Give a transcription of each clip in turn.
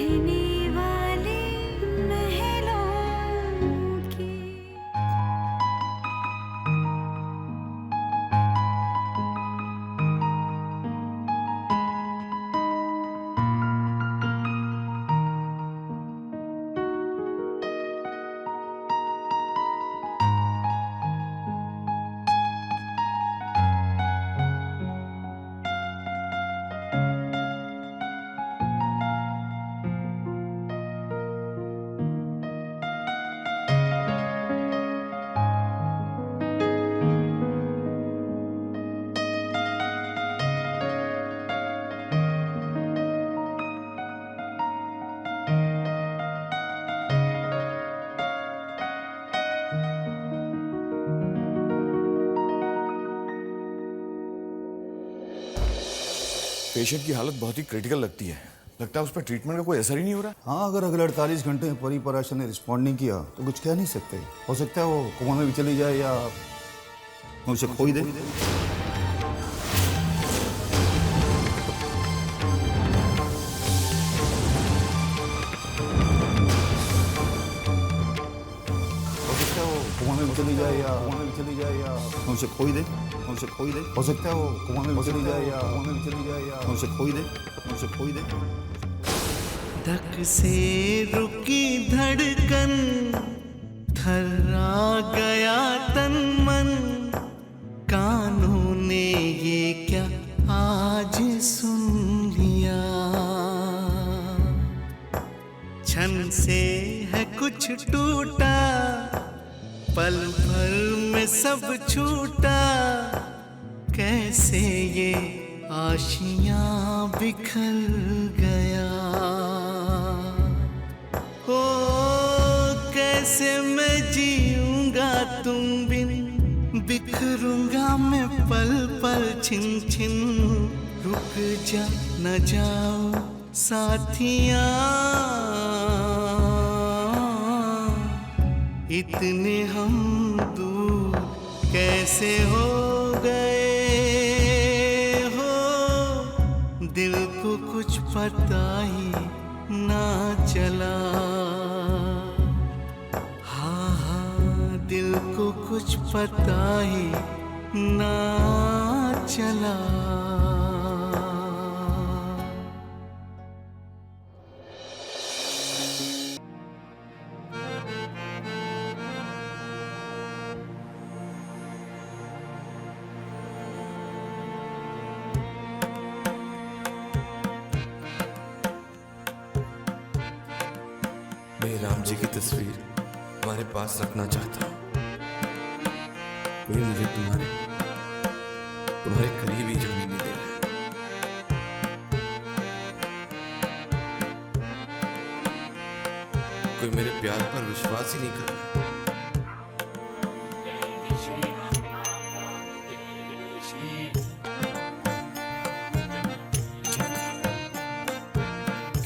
रहने वाले महलों की। पेशेंट की हालत बहुत ही क्रिटिकल लगती है। लगता है उस पर ट्रीटमेंट का कोई असर ही नहीं हो रहा। हाँ, अगर अगले 48 घंटे में परिपराशर ने रिस्पॉन्ड नहीं किया तो कुछ कह नहीं सकते। हो सकता है वो कोमा में भी चली जाए या हम उसे खो ही दे। चली जाए या हम उसे खो ही दे। हो सकता है वो कोमा में चली जाए या हम उसे खो ही दे। धक से रुकी धड़कन, थर्रा गया तन मन, कानों ने ये क्या आज सुन लिया। क्षण से है कुछ टूटा, पल भर में सब छूटा, कैसे ये आशियां बिखर गया। हो कैसे मैं जीऊंगा तुम बिन, बिखरूंगा मैं पल पल छिन छिन। रुक जा न जाओ साथिया, इतने हम दूर कैसे हो गए हो। दिल को कुछ पता ही ना चला। हाँ हाँ, दिल को कुछ पता ही ना चला। मैं राम जी की तस्वीर तुम्हारे पास रखना चाहता हूँ। कोई मुझे तुम्हारे करीब ही जाने नहीं दे रहा है। कोई मेरे प्यार पर विश्वास ही नहीं कर रहा।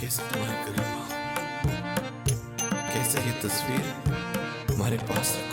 कैसे तुम्हारे करीब आऊं? कैसे ये तस्वीर तुम्हारे पास रखूं?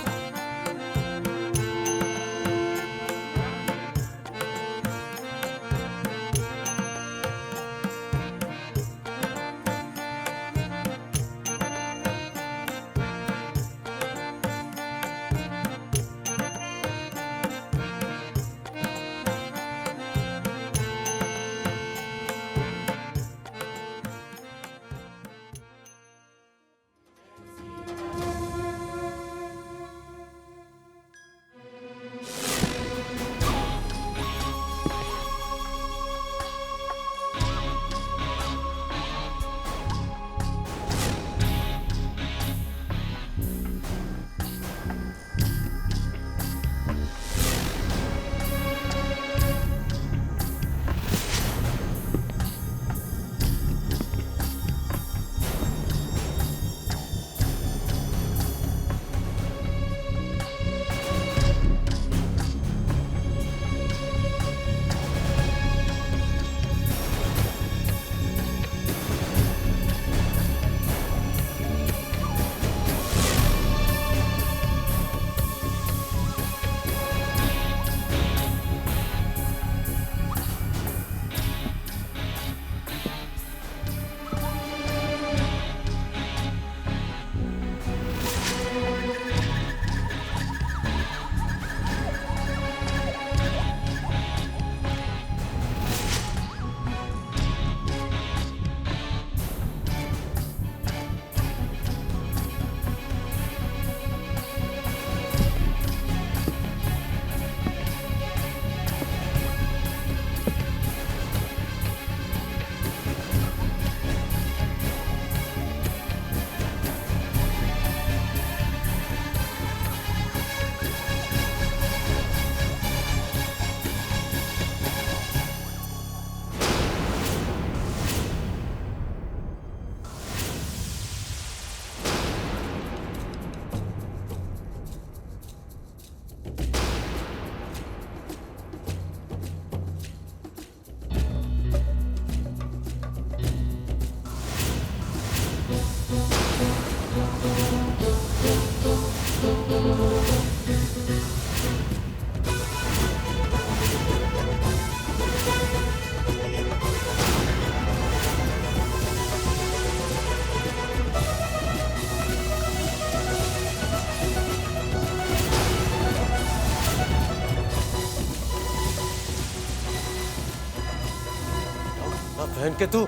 बहन के तू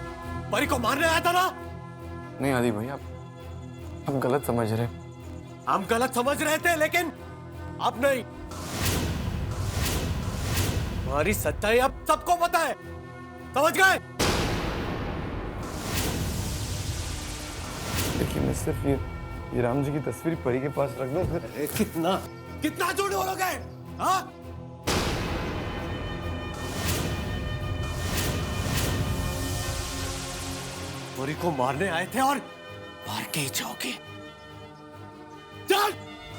परी को मारने आया था ना? नहीं आदि भाई, आप गलत समझ रहे। हम गलत समझ रहे थे, लेकिन अब नहीं। हमारी सच्चाई अब सबको पता है, समझ गए? देखिए, मैं सिर्फ ये राम जी की तस्वीर परी के पास रख दूं फिर। कितना कितना झूठ बोलोगे? हाँ? परी को मारने आए थे और मार के ही जाओगे। चल,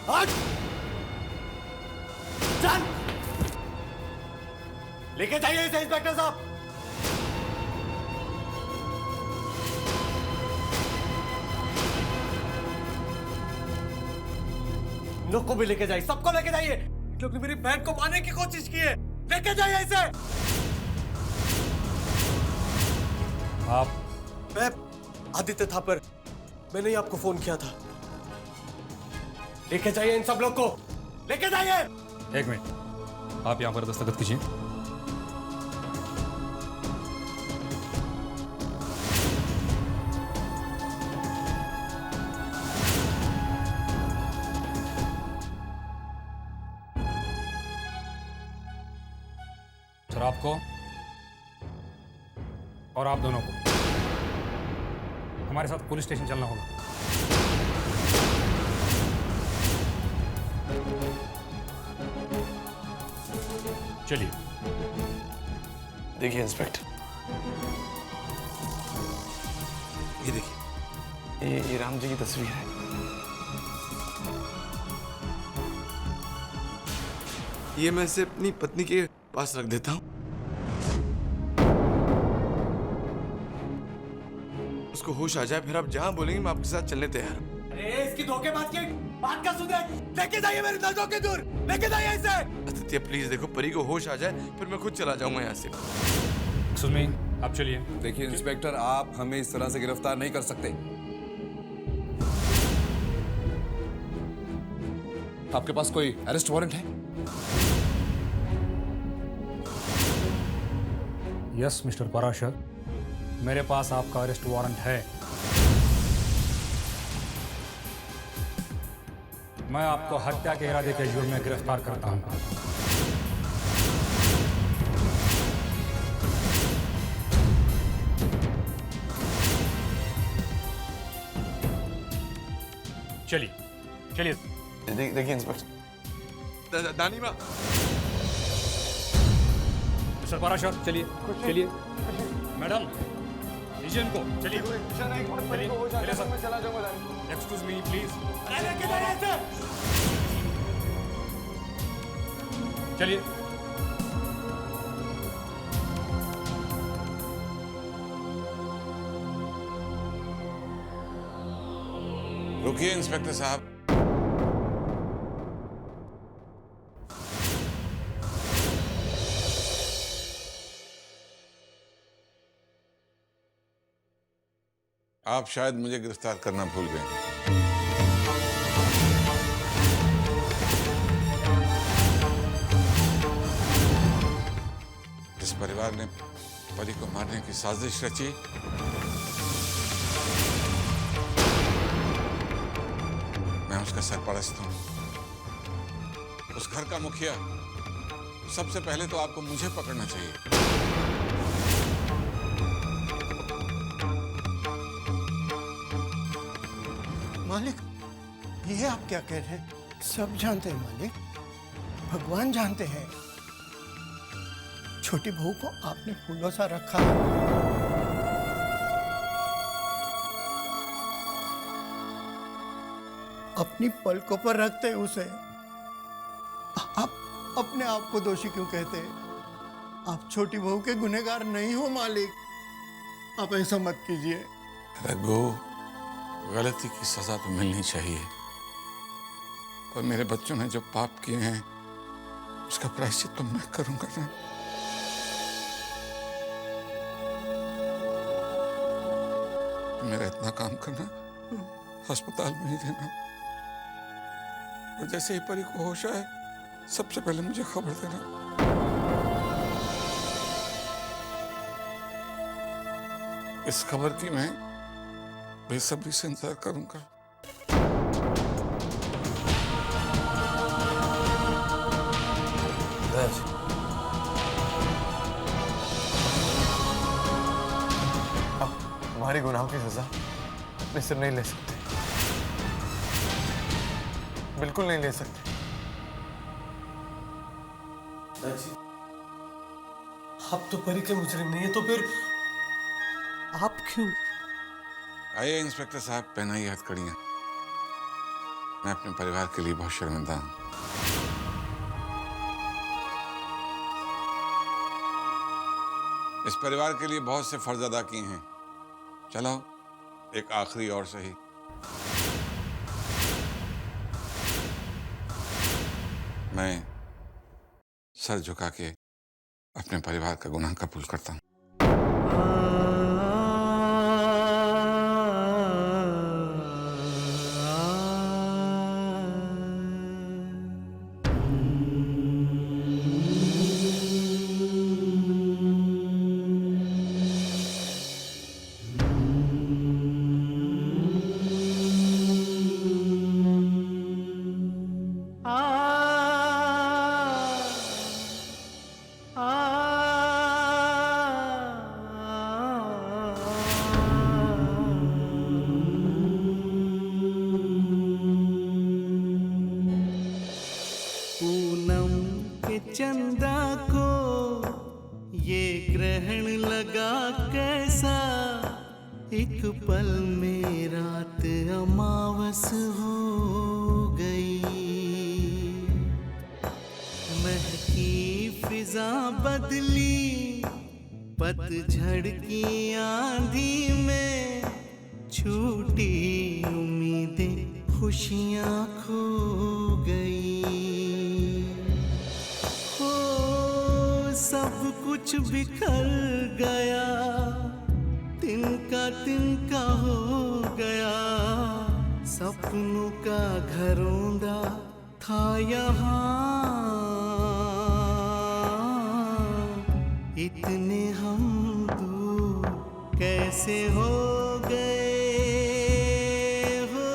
हट! चल! लेके जाइए इसे इंस्पेक्टर साहब। लोग को भी लेके जाइए, सबको लेके जाइए। लोग ने मेरी बहन को मारने की कोशिश की है, लेके जाइए इसे। आप? मैं आदित्य थापर, मैंने ही आपको फोन किया था। लेके जाइए इन सब लोग को, लेके जाइए। एक मिनट, आप यहां पर दस्तखत कीजिए। सर, आपको और आप दोनों को हमारे साथ पुलिस स्टेशन चलना होगा। चलिए। देखिए इंस्पेक्टर, ये देखिए, ये राम जी की तस्वीर है। ये मैं इसे अपनी पत्नी के पास रख देता हूँ। उसको होश आ जाए, फिर आप जहां बोलेंगे मैं आपके साथ चलने तैयार हूं। अरे इसकी धोखेबाज की बात का सुने, लेके जाइए मेरी नजरों के दूर, लेके जाइए इसे। आदित्य प्लीज देखो, परी को होश आ जाए फिर मैं खुद चला जाऊंगा यहाँ से। एक्सक्यूज मी, आप चलिए। देखिए इंस्पेक्टर, आप हमें इस तरह से गिरफ्तार नहीं कर सकते। आपके पास कोई अरेस्ट वारंट है? यस मिस्टर पराशर, मेरे पास आपका अरेस्ट वारंट है। मैं आपको हत्या के इरादे के जुर्म में गिरफ्तार करता हूं। चलिए चलिए। देखिए इंस्पेक्टर, दानी माँ, मिस्टर पराशर, चलिए चलिए। मैडम, लीजिए इनको, चलिए चलिए सर। Excuse me please. अरे लेके जाइए इसे। चलिए। रुकिए इंस्पेक्टर साहब। आप शायद मुझे गिरफ्तार करना भूल गए। जिस परिवार ने परी को मारने की साजिश रची, मैं उसका सरपरस्त हूं, उस घर का मुखिया। सबसे पहले तो आपको मुझे पकड़ना चाहिए। मालिक, ये आप क्या कह रहे हैं? सब जानते हैं मालिक, भगवान जानते हैं। छोटी बहू को आपने फूलों सा रखा है। अपनी पलकों पर रखते हैं उसे। आप अपने आप को दोषी क्यों कहते हैं? आप छोटी बहू के गुनहगार नहीं हो मालिक। आप ऐसा मत कीजिए। रघु, गलती की सजा तो मिलनी चाहिए, और मेरे बच्चों ने जो पाप किए हैं उसका प्रायश्चित तो मैं करूंगा ना। मेरा इतना काम करना, अस्पताल में ही रहना, और जैसे ही परी को होश आए सबसे पहले मुझे खबर देना। इस खबर की मैं बेसब्री से इंतजार करूंगा। आप हमारे गुनाहों की सजा अपने सिर नहीं ले सकते, बिल्कुल नहीं ले सकते। आप तो परी के मुजरिम नहीं है, तो फिर आप क्यों? आइए इंस्पेक्टर साहब, पहनाइए हथकड़ियां। मैं अपने परिवार के लिए बहुत शर्मिंदा हूं। इस परिवार के लिए बहुत से फर्ज अदा किए हैं। चलो एक आखिरी और सही। मैं सर झुका के अपने परिवार का गुनाह कबूल करता हूं। पूनम के चंदा को ये ग्रहण लगा कैसा, एक पल में रात अमावस हो गई। महकी फिजा बदली, पतझड़ की आंधी में छूटी उम्मीदें खुशियां खो गई। हो सब कुछ बिखर गया, तिनका हो गया। सपनों का घरौंदा था यहाँ, इतने हम दूर कैसे हो गए हो।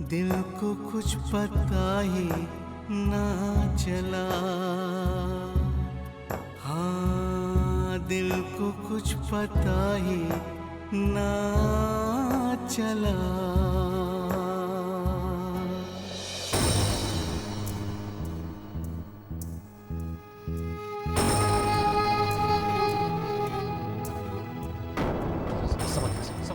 दिल को कुछ पता ही ना चला, हाँ दिल को कुछ पता ही ना चला। समझ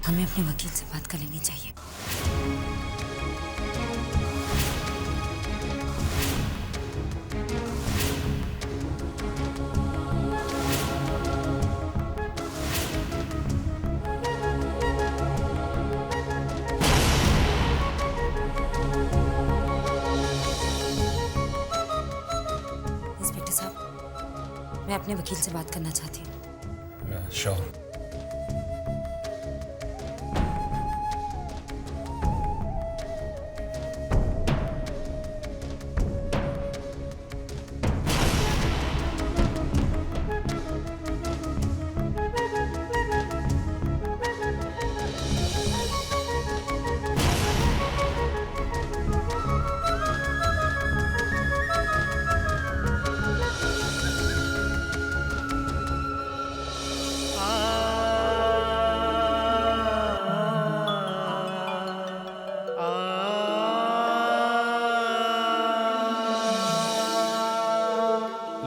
हमें अपने वकील से बात कर लेनी चाहिए। इंस्पेक्टर साहब, मैं अपने वकील से बात करना चाहती हूँ। Sure.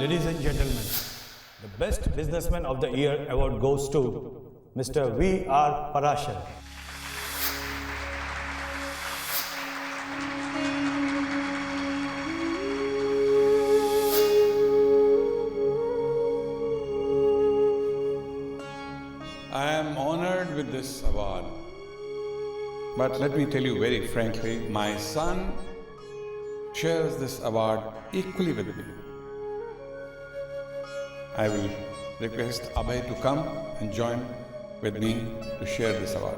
Ladies and gentlemen, the Best Businessman of the Year award goes to Mr. V.R. Parashar. I am honored with this award. But let me tell you very frankly, my son shares this award equally with me. I will request Abhay to come and join with me to share this award.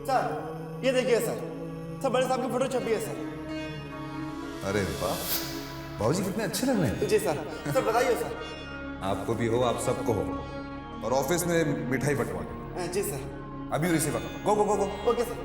Sir ये देखिए sir, बड़े साहब की photo छपी है sir. अरे वाह, बाबूजी कितने अच्छे लग रहे हैं। जी सर बताइए सर। आपको भी हो, आप सबको हो। और ऑफिस में मिठाई बंटवा। जी सर। अभी receive go go go go. Okay sir.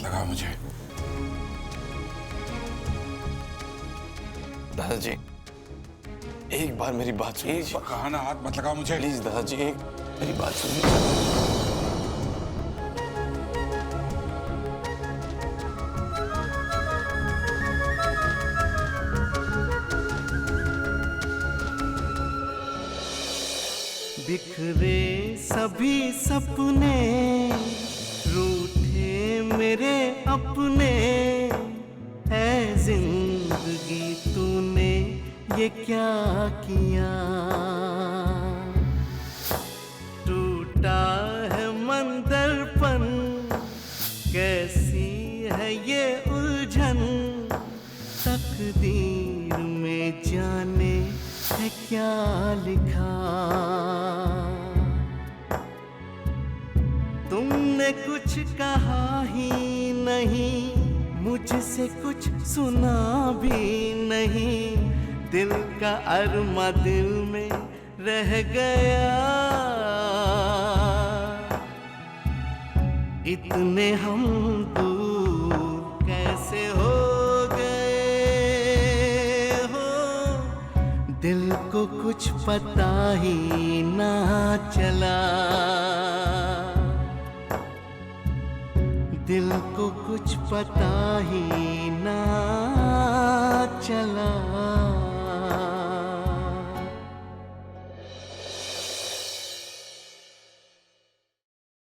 लगा मुझे। दादाजी, एक बार मेरी बात सुनिए। कहा ना, हाथ मत लगाओ मुझे। प्लीज दादाजी, एक मेरी बात सुनिए। बिखरे सभी सपने, रूठे मेरे अपने, ऐ जिंदगी तूने ये क्या किया। टूटा है मन दर्पण, कैसी है ये उलझन, तकदीर में जाने है क्या लिखा। तुमने कुछ कहा ही नहीं, मुझसे कुछ सुना भी नहीं, दिल का अरमा दिल में रह गया। इतने हम दूर कैसे हो गए हो, दिल को कुछ पता ही ना चला। दिल को कुछ पता ही ना चला।